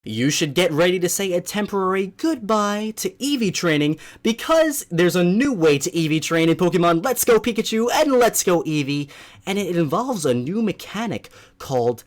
You should get ready to say a temporary goodbye to Eevee training because there's a new way to Eevee train in Pokemon Let's Go Pikachu and Let's Go Eevee, and it involves a new mechanic called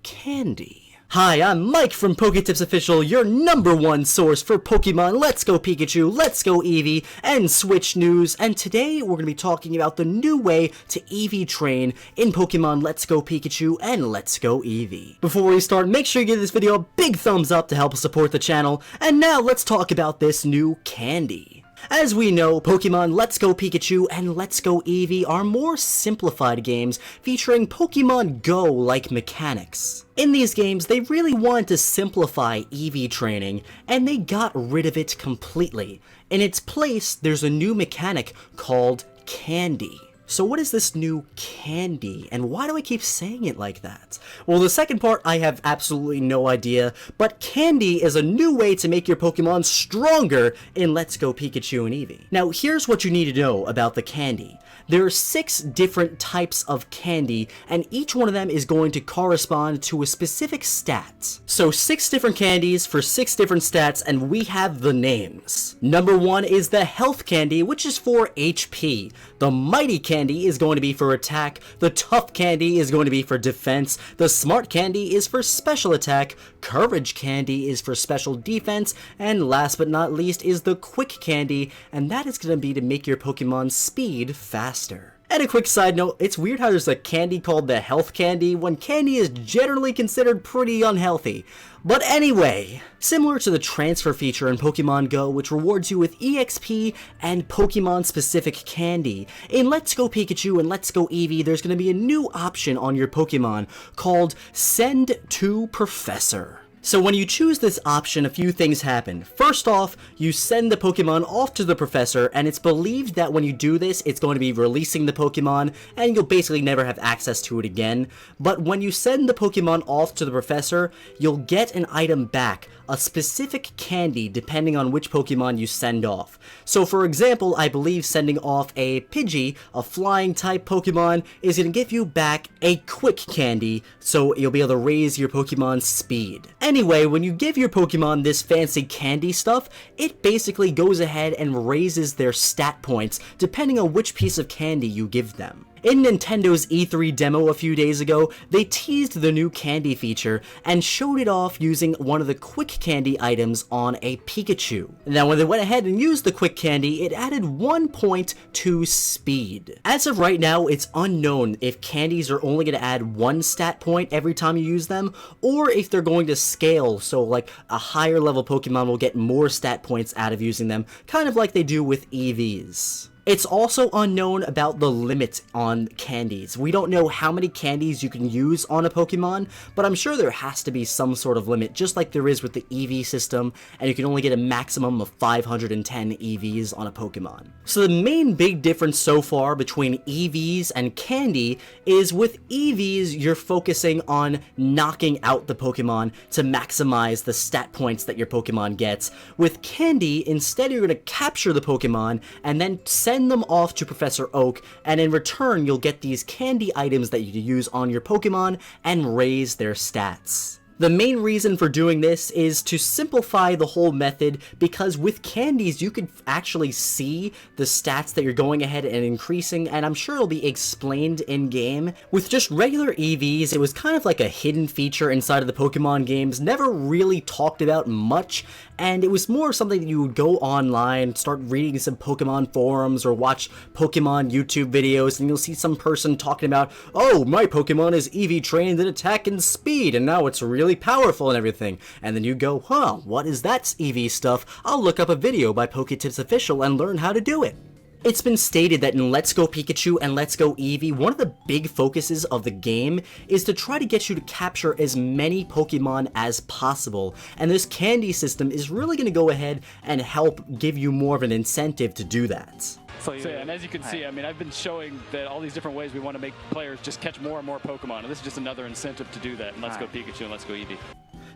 candy. Hi, I'm Mike from PokeTipsOfficial, your #1 source for Pokemon Let's Go Pikachu, Let's Go Eevee, and Switch news, and today we're going to be talking about the new way to Eevee train in Pokemon Let's Go Pikachu and Let's Go Eevee. Before we start, make sure you give this video a big thumbs up to help support the channel, and now let's talk about this new candy. As we know, Pokemon Let's Go Pikachu and Let's Go Eevee are more simplified games featuring Pokemon Go-like mechanics. In these games, they really wanted to simplify Eevee training, and they got rid of it completely. In its place, there's a new mechanic called candy. So what is this new candy, and why do I keep saying it like that? Well, the second part I have absolutely no idea, but candy is a new way to make your Pokemon stronger in Let's Go Pikachu and Eevee. Now, here's what you need to know about the candy. There are 6 different types of candy, and each one of them is going to correspond to a specific stat. So 6 different candies for 6 different stats, and we have the names. Number 1 is the health candy, which is for HP. The mighty candy is going to be for attack, the tough candy is going to be for defense, the smart candy is for special attack, courage candy is for special defense, and last but not least is the quick candy, and that is going to be to make your Pokemon's speed faster. And a quick side note, it's weird how there's a candy called the health candy when candy is generally considered pretty unhealthy. But anyway, similar to the transfer feature in Pokemon Go, which rewards you with EXP and Pokemon-specific candy, in Let's Go Pikachu and Let's Go Eevee, there's going to be a new option on your Pokemon called Send to Professor. So when you choose this option, a few things happen. First off, you send the Pokemon off to the Professor, and it's believed that when you do this, it's going to be releasing the Pokemon, and you'll basically never have access to it again. But when you send the Pokemon off to the Professor, you'll get an item back, a specific candy, depending on which Pokemon you send off. So for example, I believe sending off a Pidgey, a flying type Pokemon, is going to give you back a quick candy, so you'll be able to raise your Pokemon's speed. Anyway, when you give your Pokemon this fancy candy stuff, it basically goes ahead and raises their stat points depending on which piece of candy you give them. In Nintendo's E3 demo a few days ago, they teased the new candy feature and showed it off using one of the quick candy items on a Pikachu. Now when they went ahead and used the quick candy, it added 1 point to speed. As of right now, it's unknown if candies are only going to add 1 stat point every time you use them, or if they're going to scale, so like a higher level Pokemon will get more stat points out of using them, kind of like they do with EVs. It's also unknown about the limit on candies. We don't know how many candies you can use on a Pokemon, but I'm sure there has to be some sort of limit, just like there is with the EV system, and you can only get a maximum of 510 EVs on a Pokemon. So the main big difference so far between EVs and candy is with EVs, you're focusing on knocking out the Pokemon to maximize the stat points that your Pokemon gets. With candy, instead you're going to capture the Pokemon and then send them off to Professor Oak, and in return you'll get these candy items that you can use on your Pokemon and raise their stats. The main reason for doing this is to simplify the whole method, because with candies you can actually see the stats that you're going ahead and increasing, and I'm sure it'll be explained in game. With just regular EVs, it was kind of like a hidden feature inside of the Pokemon games, never really talked about much, and it was more something that you would go online, start reading some Pokemon forums or watch Pokemon YouTube videos, and you'll see some person talking about, oh, my Pokemon is EV trained in attack and speed, and now it's really powerful and everything. And then you go, huh, what is that EV stuff? I'll look up a video by PokeTipsOfficial and learn how to do it. It's been stated that in Let's Go Pikachu and Let's Go Eevee, one of the big focuses of the game is to try to get you to capture as many Pokemon as possible, and this candy system is really going to go ahead and help give you more of an incentive to do that. So yeah, and as you can see, I mean, I've been showing that all these different ways we want to make players just catch more and more Pokemon, and this is just another incentive to do that in Let's Go Pikachu and Let's Go Eevee.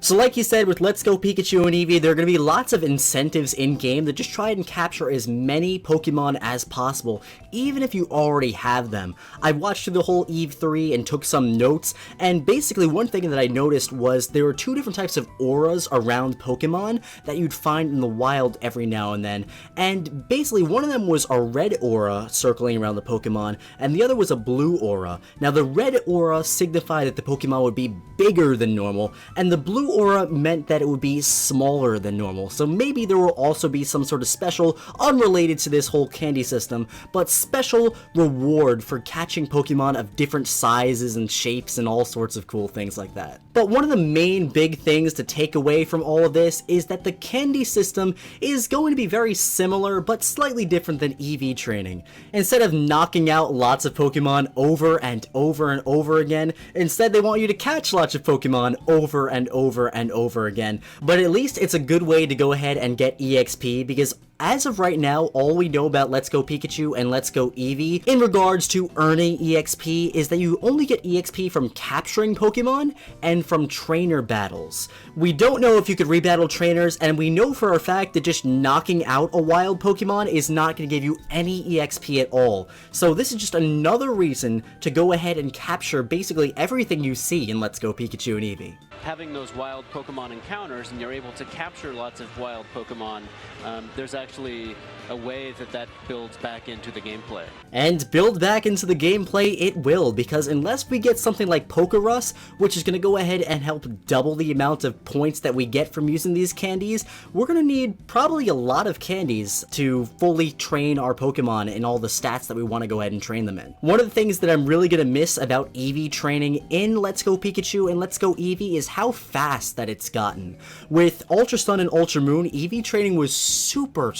So like you said, with Let's Go Pikachu and Eevee, there are going to be lots of incentives in-game to just try and capture as many Pokemon as possible, even if you already have them. I watched through the whole Eevee 3 and took some notes, and basically one thing that I noticed was there were two different types of auras around Pokemon that you'd find in the wild every now and then, and basically one of them was a red aura circling around the Pokemon, and the other was a blue aura. Now the red aura signified that the Pokemon would be bigger than normal, and the blue aura meant that it would be smaller than normal, so maybe there will also be some sort of special, unrelated to this whole candy system, but special reward for catching Pokemon of different sizes and shapes and all sorts of cool things like that. But one of the main big things to take away from all of this is that the candy system is going to be very similar but slightly different than EV training. Instead of knocking out lots of Pokemon over and over and over again, instead they want you to catch lots of Pokemon over and over and over again. But at least it's a good way to go ahead and get EXP, because as of right now, all we know about Let's Go Pikachu and Let's Go Eevee in regards to earning EXP is that you only get EXP from capturing Pokemon and from trainer battles. We don't know if you could rebattle trainers, and we know for a fact that just knocking out a wild Pokemon is not going to give you any EXP at all. So this is just another reason to go ahead and capture basically everything you see in Let's Go Pikachu and Eevee. Having those wild Pokemon encounters and you're able to capture lots of wild Pokemon, there's actually a way that builds back into the gameplay. And build back into the gameplay it will, because unless we get something like Pokerus, which is going to go ahead and help double the amount of points that we get from using these candies, we're going to need probably a lot of candies to fully train our Pokemon in all the stats that we want to go ahead and train them in. One of the things that I'm really going to miss about Eevee training in Let's Go Pikachu and Let's Go Eevee is how fast that it's gotten. With Ultra Sun and Ultra Moon, Eevee training was super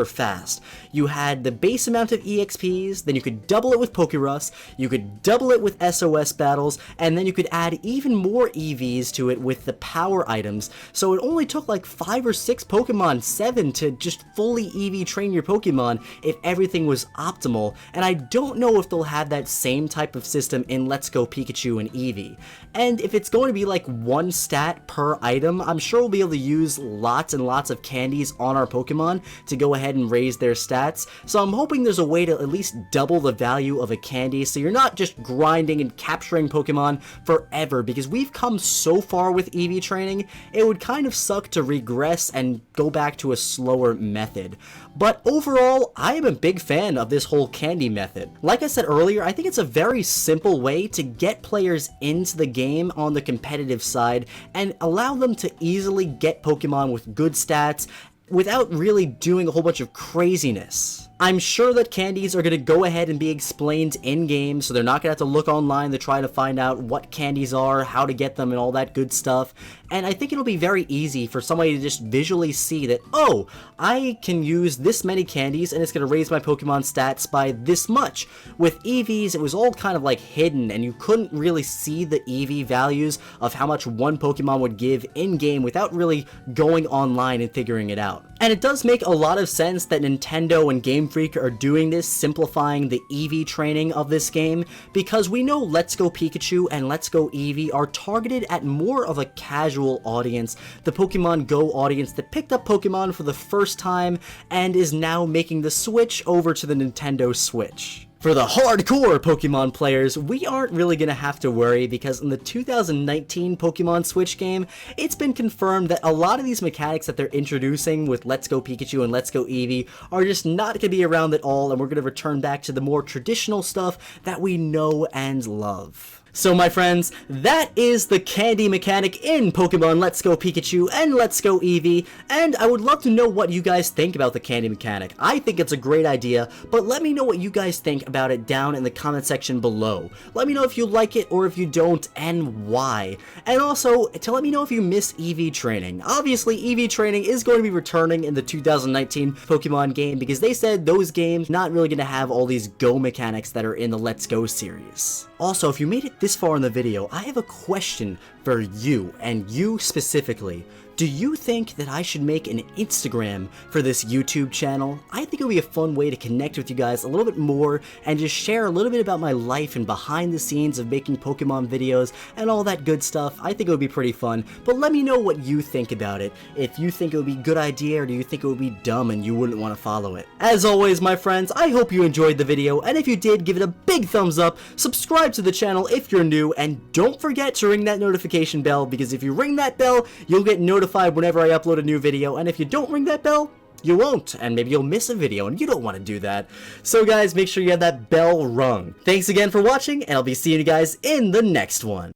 fast. You had the base amount of EXPs, then you could double it with Pokerus, you could double it with SOS battles, and then you could add even more EVs to it with the power items. So it only took like 5 or 6 Pokemon, 7, to just fully EV train your Pokemon if everything was optimal, and I don't know if they'll have that same type of system in Let's Go Pikachu and Eevee. And if it's going to be like one stat per item, I'm sure we'll be able to use lots and lots of candies on our Pokemon to go ahead and raise their stats, so I'm hoping there's a way to at least double the value of a candy so you're not just grinding and capturing Pokemon forever, because we've come so far with EV training, it would kind of suck to regress and go back to a slower method. But overall, I am a big fan of this whole candy method. Like I said earlier, I think it's a very simple way to get players into the game on the competitive side and allow them to easily get Pokemon with good stats without really doing a whole bunch of craziness. I'm sure that candies are going to go ahead and be explained in-game, so they're not going to have to look online to try to find out what candies are, how to get them, and all that good stuff. And I think it'll be very easy for somebody to just visually see that, oh, I can use this many candies and it's going to raise my Pokemon stats by this much. With EVs, it was all kind of like hidden, and you couldn't really see the EV values of how much one Pokemon would give in-game without really going online and figuring it out. And it does make a lot of sense that Nintendo and Game Freak are doing this, simplifying the Eevee training of this game, because we know Let's Go Pikachu and Let's Go Eevee are targeted at more of a casual audience, the Pokemon Go audience that picked up Pokemon for the first time and is now making the switch over to the Nintendo Switch. For the hardcore Pokemon players, we aren't really going to have to worry, because in the 2019 Pokemon Switch game, it's been confirmed that a lot of these mechanics that they're introducing with Let's Go Pikachu and Let's Go Eevee are just not going to be around at all, and we're going to return back to the more traditional stuff that we know and love. So my friends, that is the candy mechanic in Pokemon Let's Go Pikachu and Let's Go Eevee, and I would love to know what you guys think about the candy mechanic. I think it's a great idea, but let me know what you guys think about it down in the comment section below. Let me know if you like it or if you don't, and why. And also, to let me know if you miss EV training. Obviously, EV training is going to be returning in the 2019 Pokemon game, because they said those games not really going to have all these Go mechanics that are in the Let's Go series. Also, if you made it this far in the video, I have a question for you, and you specifically. do you think that I should make an Instagram for this YouTube channel? I think it would be a fun way to connect with you guys a little bit more and just share a little bit about my life and behind the scenes of making Pokemon videos and all that good stuff. I think it would be pretty fun, but let me know what you think about it. If you think it would be a good idea, or do you think it would be dumb and you wouldn't want to follow it? As always, my friends, I hope you enjoyed the video, and if you did, give it a big thumbs up, subscribe to the channel if you're new, and don't forget to ring that notification bell, because if you ring that bell, you'll get notified whenever I upload a new video, and if you don't ring that bell, you won't, and maybe you'll miss a video, and you don't want to do that. So guys, make sure you have that bell rung. Thanks again for watching, and I'll be seeing you guys in the next one.